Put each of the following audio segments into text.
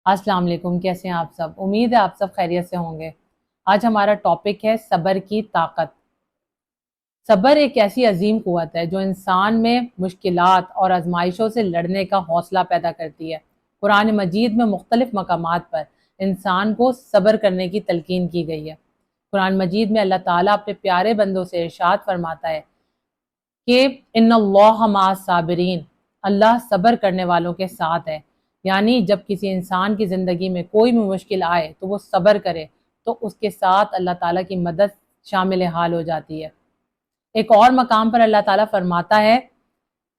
السلام علیکم، کیسے ہیں آپ سب؟ امید ہے آپ سب خیریت سے ہوں گے۔ آج ہمارا ٹاپک ہے صبر کی طاقت۔ صبر ایک ایسی عظیم قوت ہے جو انسان میں مشکلات اور آزمائشوں سے لڑنے کا حوصلہ پیدا کرتی ہے۔ قرآن مجید میں مختلف مقامات پر انسان کو صبر کرنے کی تلقین کی گئی ہے۔ قرآن مجید میں اللہ تعالیٰ اپنے پیارے بندوں سے ارشاد فرماتا ہے کہ ان اللہ مع الصابرین، اللہ صبر کرنے والوں کے ساتھ ہے۔ یعنی جب کسی انسان کی زندگی میں کوئی بھی مشکل آئے تو وہ صبر کرے تو اس کے ساتھ اللہ تعالیٰ کی مدد شامل حال ہو جاتی ہے۔ ایک اور مقام پر اللہ تعالیٰ فرماتا ہے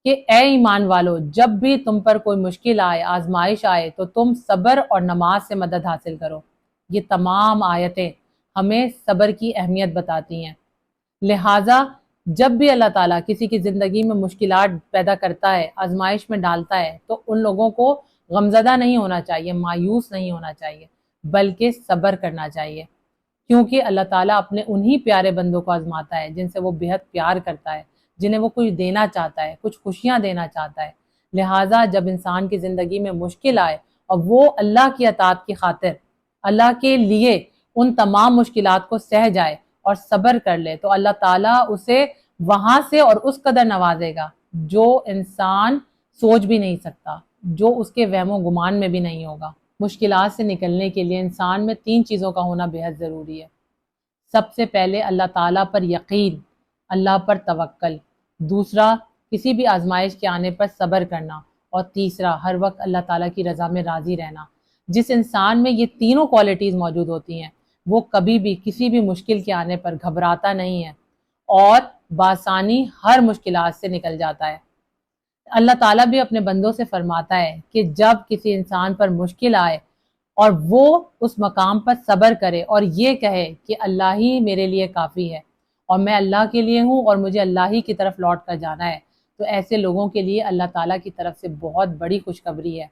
کہ اے ایمان والو، جب بھی تم پر کوئی مشکل آئے، آزمائش آئے تو تم صبر اور نماز سے مدد حاصل کرو۔ یہ تمام آیتیں ہمیں صبر کی اہمیت بتاتی ہیں۔ لہٰذا جب بھی اللہ تعالیٰ کسی کی زندگی میں مشکلات پیدا کرتا ہے، آزمائش میں ڈالتا ہے، تو ان لوگوں کو غمزدہ نہیں ہونا چاہیے، مایوس نہیں ہونا چاہیے، بلکہ صبر کرنا چاہیے، کیونکہ اللہ تعالیٰ اپنے انہی پیارے بندوں کو آزماتا ہے جن سے وہ بہت پیار کرتا ہے، جنہیں وہ کچھ دینا چاہتا ہے، کچھ خوشیاں دینا چاہتا ہے۔ لہٰذا جب انسان کی زندگی میں مشکل آئے اور وہ اللہ کی اطاعت کی خاطر اللہ کے لیے ان تمام مشکلات کو سہ جائے اور صبر کر لے تو اللہ تعالیٰ اسے وہاں سے اور اس قدر نوازے گا جو انسان سوچ بھی نہیں سکتا، جو اس کے وہم و گمان میں بھی نہیں ہوگا۔ مشکلات سے نکلنے کے لیے انسان میں 3 چیزوں کا ہونا بہت ضروری ہے۔ سب سے پہلے اللہ تعالیٰ پر یقین، اللہ پر توکل، دوسرا کسی بھی آزمائش کے آنے پر صبر کرنا، اور تیسرا ہر وقت اللہ تعالیٰ کی رضا میں راضی رہنا۔ جس انسان میں یہ تینوں کوالٹیز موجود ہوتی ہیں وہ کبھی بھی کسی بھی مشکل کے آنے پر گھبراتا نہیں ہے اور بآسانی ہر مشکلات سے نکل جاتا ہے۔ اللہ تعالیٰ بھی اپنے بندوں سے فرماتا ہے کہ جب کسی انسان پر مشکل آئے اور وہ اس مقام پر صبر کرے اور یہ کہے کہ اللہ ہی میرے لیے کافی ہے اور میں اللہ کے لیے ہوں اور مجھے اللہ ہی کی طرف لوٹ کر جانا ہے، تو ایسے لوگوں کے لیے اللہ تعالیٰ کی طرف سے بہت بڑی خوشخبری ہے۔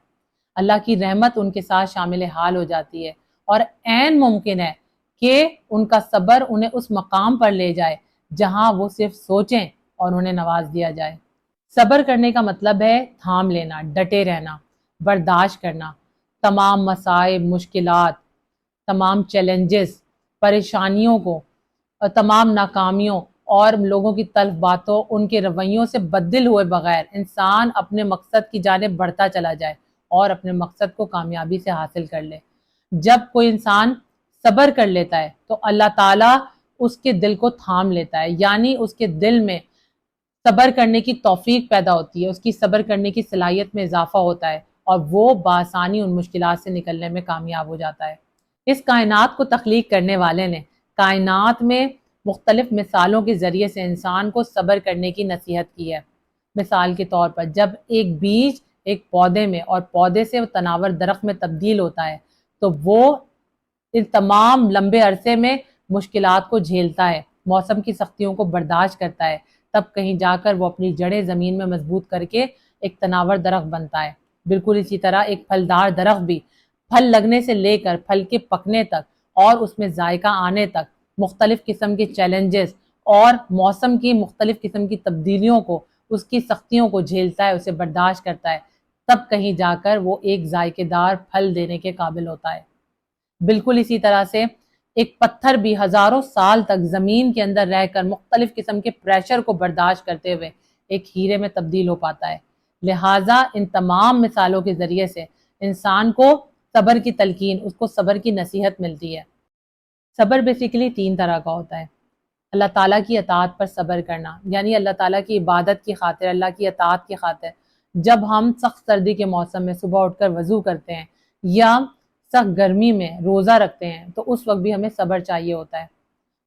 اللہ کی رحمت ان کے ساتھ شامل حال ہو جاتی ہے اور عین ممکن ہے کہ ان کا صبر انہیں اس مقام پر لے جائے جہاں وہ صرف سوچیں اور انہیں نواز دیا جائے۔ صبر کرنے کا مطلب ہے تھام لینا، ڈٹے رہنا، برداشت کرنا، تمام مصائب، مشکلات، تمام چیلنجز، پریشانیوں کو اور تمام ناکامیوں اور لوگوں کی تلخ باتوں، ان کے رویوں سے بدل ہوئے بغیر انسان اپنے مقصد کی جانب بڑھتا چلا جائے اور اپنے مقصد کو کامیابی سے حاصل کر لے۔ جب کوئی انسان صبر کر لیتا ہے تو اللہ تعالیٰ اس کے دل کو تھام لیتا ہے، یعنی اس کے دل میں صبر کرنے کی توفیق پیدا ہوتی ہے، اس کی صبر کرنے کی صلاحیت میں اضافہ ہوتا ہے اور وہ بآسانی ان مشکلات سے نکلنے میں کامیاب ہو جاتا ہے۔ اس کائنات کو تخلیق کرنے والے نے کائنات میں مختلف مثالوں کے ذریعے سے انسان کو صبر کرنے کی نصیحت کی ہے۔ مثال کے طور پر جب ایک بیج ایک پودے میں اور پودے سے تناور درخت میں تبدیل ہوتا ہے تو وہ ان تمام لمبے عرصے میں مشکلات کو جھیلتا ہے، موسم کی سختیوں کو برداشت کرتا ہے، تب کہیں جا کر وہ اپنی جڑیں زمین میں مضبوط کر کے ایک تناور درخت بنتا ہے۔ بالکل اسی طرح ایک پھلدار درخت بھی پھل لگنے سے لے کر پھل کے پکنے تک اور اس میں ذائقہ آنے تک مختلف قسم کے چیلنجز اور موسم کی مختلف قسم کی تبدیلیوں کو، اس کی سختیوں کو جھیلتا ہے، اسے برداشت کرتا ہے، تب کہیں جا کر وہ ایک ذائقے دار پھل دینے کے قابل ہوتا ہے۔ بالکل اسی طرح سے ایک پتھر بھی ہزاروں سال تک زمین کے اندر رہ کر مختلف قسم کے پریشر کو برداشت کرتے ہوئے ایک ہیرے میں تبدیل ہو پاتا ہے۔ لہٰذا ان تمام مثالوں کے ذریعے سے انسان کو صبر کی تلقین، اس کو صبر کی نصیحت ملتی ہے۔ صبر بیسیکلی 3 طرح کا ہوتا ہے۔ اللہ تعالیٰ کی اطاعت پر صبر کرنا، یعنی اللہ تعالیٰ کی عبادت کی خاطر، اللہ کی اطاعت کی خاطر جب ہم سخت سردی کے موسم میں صبح اٹھ کر وضو کرتے ہیں یا سخت گرمی میں روزہ رکھتے ہیں تو اس وقت بھی ہمیں صبر چاہیے ہوتا ہے۔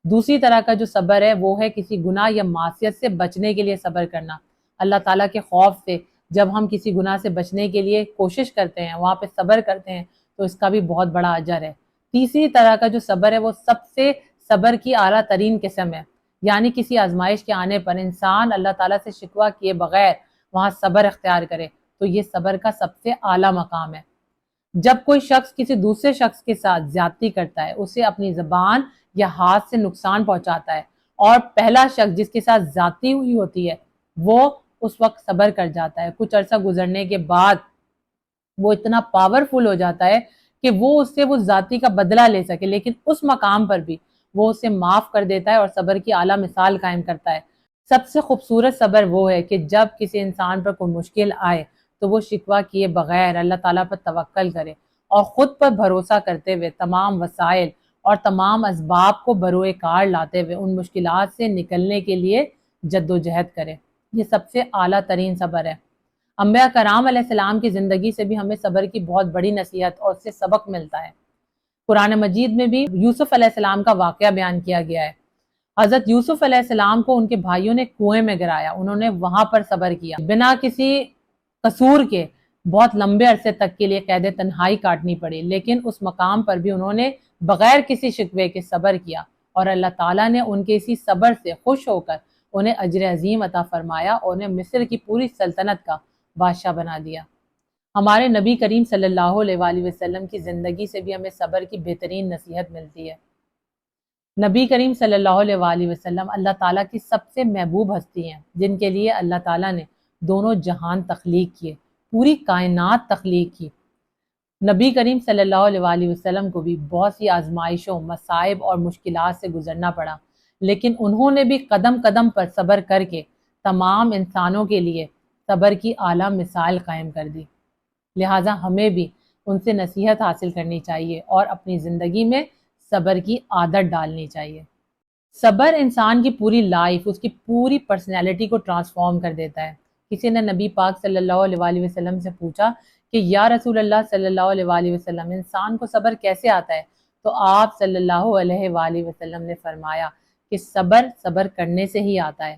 دوسری طرح کا جو صبر ہے وہ ہے کسی گناہ یا معصیت سے بچنے کے لیے صبر کرنا۔ اللہ تعالیٰ کے خوف سے جب ہم کسی گناہ سے بچنے کے لیے کوشش کرتے ہیں، وہاں پہ صبر کرتے ہیں تو اس کا بھی بہت بڑا اجر ہے۔ تیسری طرح کا جو صبر ہے وہ سب سے صبر کی اعلیٰ ترین قسم ہے، یعنی کسی آزمائش کے آنے پر انسان اللہ تعالیٰ سے شکوہ کیے بغیر وہاں صبر اختیار کرے تو یہ صبر کا سب سے اعلیٰ مقام ہے۔ جب کوئی شخص کسی دوسرے شخص کے ساتھ زیادتی کرتا ہے، اسے اپنی زبان یا ہاتھ سے نقصان پہنچاتا ہے اور پہلا شخص جس کے ساتھ زیادتی ہوئی ہوتی ہے وہ اس وقت صبر کر جاتا ہے، کچھ عرصہ گزرنے کے بعد وہ اتنا پاورفل ہو جاتا ہے کہ وہ اس سے وہ ذاتی کا بدلہ لے سکے، لیکن اس مقام پر بھی وہ اسے معاف کر دیتا ہے اور صبر کی اعلیٰ مثال قائم کرتا ہے۔ سب سے خوبصورت صبر وہ ہے کہ جب کسی انسان پر کوئی مشکل آئے تو وہ شکوہ کیے بغیر اللہ تعالیٰ پر توکل کرے اور خود پر بھروسہ کرتے ہوئے تمام وسائل اور تمام اسباب کو بروئے کار لاتے ہوئے ان مشکلات سے نکلنے کے لیے جدوجہد کرے۔ یہ سب سے اعلیٰ ترین صبر ہے۔ انبیاء کرام علیہ السلام کی زندگی سے بھی ہمیں صبر کی بہت بڑی نصیحت اور اس سے سبق ملتا ہے۔ قرآن مجید میں بھی یوسف علیہ السلام کا واقعہ بیان کیا گیا ہے۔ حضرت یوسف علیہ السلام کو ان کے بھائیوں نے کنویں میں گرایا، انہوں نے وہاں پر صبر کیا، بنا کسی قصور کے بہت لمبے عرصے تک کے لیے قید تنہائی کاٹنی پڑی، لیکن اس مقام پر بھی انہوں نے بغیر کسی شکوے کے صبر کیا اور اللہ تعالیٰ نے ان کے اسی صبر سے خوش ہو کر انہیں اجر عظیم عطا فرمایا اور انہیں مصر کی پوری سلطنت کا بادشاہ بنا دیا۔ ہمارے نبی کریم صلی اللہ علیہ وآلہ وسلم کی زندگی سے بھی ہمیں صبر کی بہترین نصیحت ملتی ہے۔ نبی کریم صلی اللہ علیہ وآلہ وسلم اللہ تعالیٰ کی سب سے محبوب ہستی ہیں، جن کے لیے اللہ تعالیٰ نے دونوں جہان تخلیق کیے، پوری کائنات تخلیق کی۔ نبی کریم صلی اللہ علیہ وآلہ وسلم کو بھی بہت سی آزمائشوں، مصائب اور مشکلات سے گزرنا پڑا، لیکن انہوں نے بھی قدم قدم پر صبر کر کے تمام انسانوں کے لیے صبر کی اعلیٰ مثال قائم کر دی۔ لہٰذا ہمیں بھی ان سے نصیحت حاصل کرنی چاہیے اور اپنی زندگی میں صبر کی عادت ڈالنی چاہیے۔ صبر انسان کی پوری لائف، اس کی پوری پرسنالٹی کو ٹرانسفارم کر دیتا ہے۔ کسی نے نبی پاک صلی اللہ علیہ وآلہ وسلم سے پوچھا کہ یا رسول اللہ صلی اللہ علیہ وآلہ وسلم، انسان کو صبر کیسے آتا ہے؟ تو آپ صلی اللہ علیہ وآلہ وسلم نے فرمایا کہ صبر کرنے سے ہی آتا ہے۔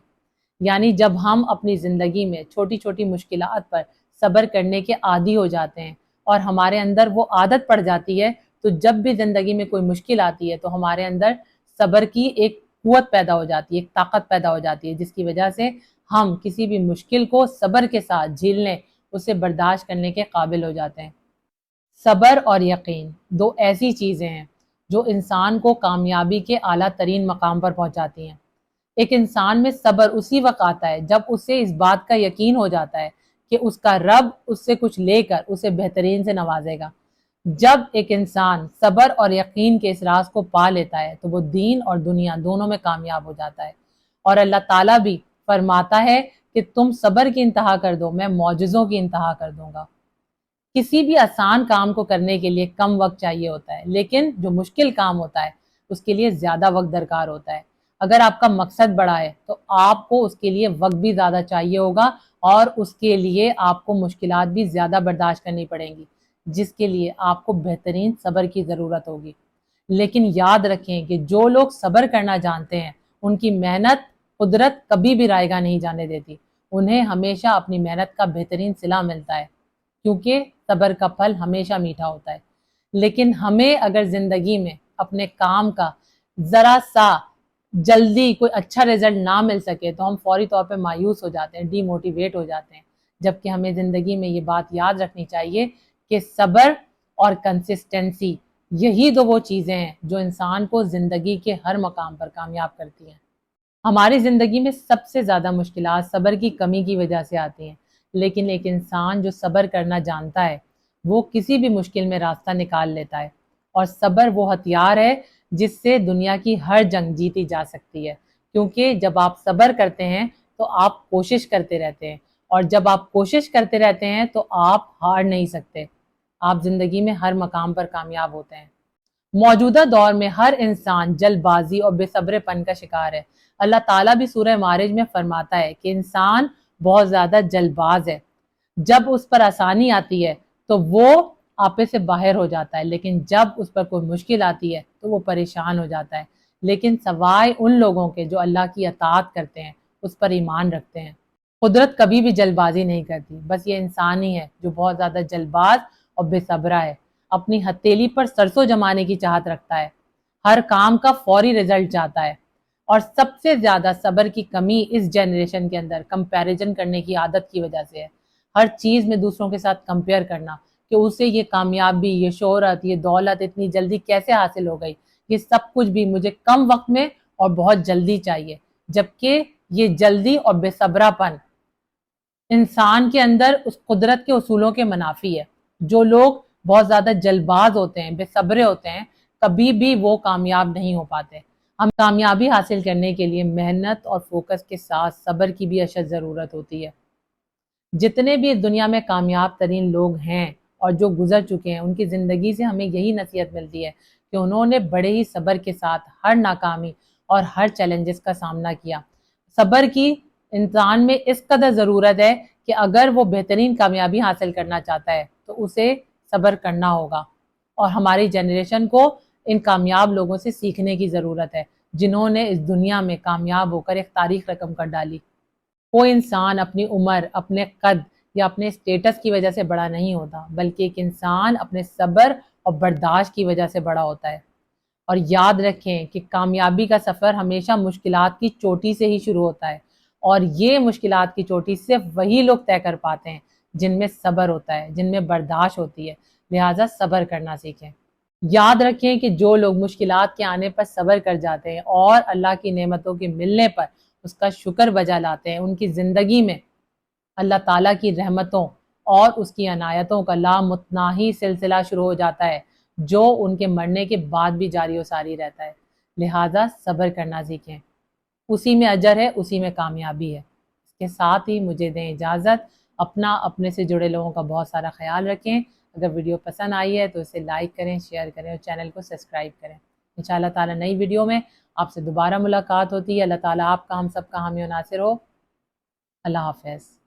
یعنی جب ہم اپنی زندگی میں چھوٹی چھوٹی مشکلات پر صبر کرنے کے عادی ہو جاتے ہیں اور ہمارے اندر وہ عادت پڑ جاتی ہے، تو جب بھی زندگی میں کوئی مشکل آتی ہے تو ہمارے اندر صبر کی ایک قوت پیدا ہو جاتی ہے، ایک طاقت پیدا ہو جاتی ہے، جس کی وجہ سے ہم کسی بھی مشکل کو صبر کے ساتھ جھیلنے، اسے برداشت کرنے کے قابل ہو جاتے ہیں۔ صبر اور یقین دو ایسی چیزیں ہیں جو انسان کو کامیابی کے اعلیٰ ترین مقام پر پہنچاتی ہیں۔ ایک انسان میں صبر اسی وقت آتا ہے جب اسے اس بات کا یقین ہو جاتا ہے کہ اس کا رب اس سے کچھ لے کر اسے بہترین سے نوازے گا۔ جب ایک انسان صبر اور یقین کے اس راز کو پا لیتا ہے تو وہ دین اور دنیا دونوں میں کامیاب ہو جاتا ہے، اور اللہ تعالیٰ بھی فرماتا ہے کہ تم صبر کی انتہا کر دو، میں معجزوں کی انتہا کر دوں گا۔ کسی بھی آسان کام کو کرنے کے لیے کم وقت چاہیے ہوتا ہے، لیکن جو مشکل کام ہوتا ہے اس کے لیے زیادہ وقت درکار ہوتا ہے۔ اگر آپ کا مقصد بڑا ہے تو آپ کو اس کے لیے وقت بھی زیادہ چاہیے ہوگا اور اس کے لیے آپ کو مشکلات بھی زیادہ برداشت کرنی پڑیں گی، جس کے لیے آپ کو بہترین صبر کی ضرورت ہوگی۔ لیکن یاد رکھیں کہ جو لوگ صبر کرنا جانتے ہیں ان کی محنت قدرت کبھی بھی رائیگاں نہیں جانے دیتی، انہیں ہمیشہ اپنی محنت کا بہترین صلہ ملتا ہے، کیونکہ صبر کا پھل ہمیشہ میٹھا ہوتا ہے۔ لیکن ہمیں اگر زندگی میں اپنے کام کا ذرا سا جلدی کوئی اچھا رزلٹ نہ مل سکے تو ہم فوری طور پہ مایوس ہو جاتے ہیں، ڈی موٹیویٹ ہو جاتے ہیں، جبکہ ہمیں زندگی میں یہ بات یاد رکھنی چاہیے کہ صبر اور کنسسٹنسی یہی دو وہ چیزیں ہیں جو انسان کو زندگی کے ہر مقام پر کامیاب کرتی ہیں۔ ہماری زندگی میں سب سے زیادہ مشکلات صبر کی کمی کی وجہ سے آتی ہیں، لیکن ایک انسان جو صبر کرنا جانتا ہے وہ کسی بھی مشکل میں راستہ نکال لیتا ہے، اور صبر وہ ہتھیار ہے جس سے دنیا کی ہر جنگ جیتی جا سکتی ہے، کیونکہ جب آپ صبر کرتے ہیں تو آپ کوشش کرتے رہتے ہیں، اور جب آپ کوشش کرتے رہتے ہیں تو آپ ہار نہیں سکتے، آپ زندگی میں ہر مقام پر کامیاب ہوتے ہیں۔ موجودہ دور میں ہر انسان جلد بازی اور بے صبر پن کا شکار ہے۔ اللہ تعالیٰ بھی سورہ معارج میں فرماتا ہے کہ انسان بہت زیادہ جلد باز ہے، جب اس پر آسانی آتی ہے تو وہ آپے سے باہر ہو جاتا ہے، لیکن جب اس پر کوئی مشکل آتی ہے تو وہ پریشان ہو جاتا ہے، لیکن سوائے ان لوگوں کے جو اللہ کی اطاعت کرتے ہیں، اس پر ایمان رکھتے ہیں۔ قدرت کبھی بھی جلد بازی نہیں کرتی، بس یہ انسان ہی ہے جو بہت زیادہ جلد باز اور بے صبرا ہے، اپنی ہتھیلی پر سرسوں جمانے کی چاہت رکھتا ہے، ہر کام کا فوری رزلٹ چاہتا ہے، اور سب سے زیادہ صبر کی کمی اس جنریشن کے اندر کمپیریزن کرنے کی عادت کی وجہ سے ہے۔ ہر چیز میں دوسروں کے ساتھ کمپیئر کرنا کہ اسے یہ کامیابی، یہ شہرت، یہ دولت اتنی جلدی کیسے حاصل ہو گئی، یہ سب کچھ بھی مجھے کم وقت میں اور بہت جلدی چاہیے، جبکہ یہ جلدی اور بے صبرا پن انسان کے اندر اس قدرت کے اصولوں کے منافی ہے۔ جو لوگ بہت زیادہ جلد باز ہوتے ہیں، بے صبرے ہوتے ہیں، کبھی بھی وہ کامیاب نہیں ہو پاتے۔ ہم کامیابی حاصل کرنے کے لیے محنت اور فوکس کے ساتھ صبر کی بھی اشد ضرورت ہوتی ہے۔ جتنے بھی اس دنیا میں کامیاب ترین لوگ ہیں اور جو گزر چکے ہیں، ان کی زندگی سے ہمیں یہی نصیحت ملتی ہے کہ انہوں نے بڑے ہی صبر کے ساتھ ہر ناکامی اور ہر چیلنجز کا سامنا کیا۔ صبر کی انسان میں اس قدر ضرورت ہے کہ اگر وہ بہترین کامیابی حاصل کرنا چاہتا ہے تو اسے صبر کرنا ہوگا، اور ہماری جنریشن کو ان کامیاب لوگوں سے سیکھنے کی ضرورت ہے جنہوں نے اس دنیا میں کامیاب ہو کر ایک تاریخ رقم کر ڈالی۔ کوئی انسان اپنی عمر، اپنے قد یا اپنے اسٹیٹس کی وجہ سے بڑا نہیں ہوتا، بلکہ ایک انسان اپنے صبر اور برداشت کی وجہ سے بڑا ہوتا ہے۔ اور یاد رکھیں کہ کامیابی کا سفر ہمیشہ مشکلات کی چوٹی سے ہی شروع ہوتا ہے، اور یہ مشکلات کی چوٹی صرف وہی لوگ طے کر پاتے ہیں جن میں صبر ہوتا ہے، جن میں برداشت ہوتی ہے۔ لہٰذا صبر کرنا سیکھیں۔ یاد رکھیں کہ جو لوگ مشکلات کے آنے پر صبر کر جاتے ہیں اور اللہ کی نعمتوں کے ملنے پر اس کا شکر بجا لاتے ہیں، ان کی زندگی میں اللہ تعالیٰ کی رحمتوں اور اس کی عنایتوں کا لامتناہی سلسلہ شروع ہو جاتا ہے، جو ان کے مرنے کے بعد بھی جاری و ساری رہتا ہے۔ لہٰذا صبر کرنا سیکھیں، اسی میں اجر ہے، اسی میں کامیابی ہے۔ اس کے ساتھ ہی مجھے دیں اجازت، اپنے سے جڑے لوگوں کا بہت سارا خیال رکھیں۔ اگر ویڈیو پسند آئی ہے تو اسے لائک کریں، شیئر کریں اور چینل کو سبسکرائب کریں۔ انشاءاللہ تعالیٰ نئی ویڈیو میں آپ سے دوبارہ ملاقات ہوتی ہے۔ اللہ تعالیٰ آپ کا، ہم سب کا حامی و ناصر ہو۔ اللہ حافظ۔